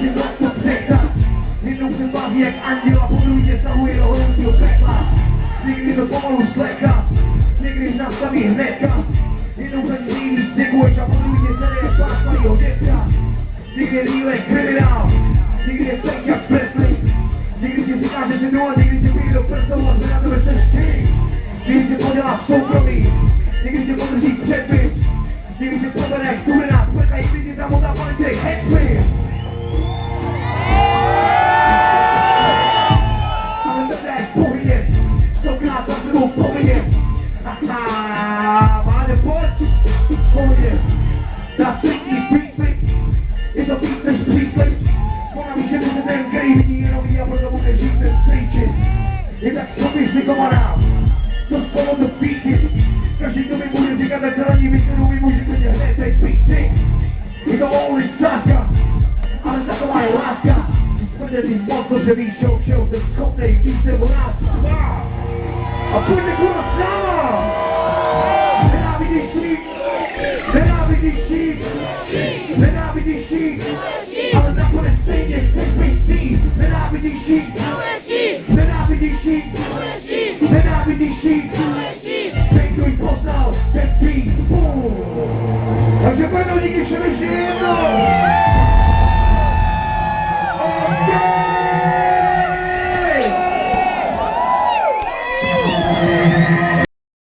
si vlastu přechta. Jednou jsem vás jak anděla, podruhně stahuje do horoucího pekla. Někdy to pomalu sleka, někdy nastaví hnedka. Jednou za ní nejvíc děkuješ a podruhně se jak vás malýho dětka. Někdy je dílej kriminál, někdy je fake jak Presley. Někdy ti říká, že jsi nula, někdy ti půjde do prstou a zve na tebe se štěj. Někdy ti podělá soukromí, někdy ti podrží předpis. Někdy ti povede jak studená sprcha, někdy ti tam odá politik headspin. Ale to je pohyně, stokrát za sebou pohyně. Haha, máte pojď, pohyně. Ta střední příslip, je to víc než příslip. Ona ví, že ty se ten, který vidí jenom jí a proto bude žít ten stříčit. Je tak sofistikovaná, to spolu to píči. Každý to mi bude říkat, tak se na ní vyšlenou, mi může klidně hned teď píči. Je to only sáka, ale taková je láska. Protože ty moc dobře víš, čeho jsem schopnej, víc nebo nás. A pojďte kurva s náma! Nenávidíš šít, nenávidíš šít, nenávidíš šít, ale nakonec stejně chceš být šít. Nenávidíš šít, nenávidíš šít, nenávidíš šít, teď to jsi poznal, ten šít, takže Brno, díky všem ještě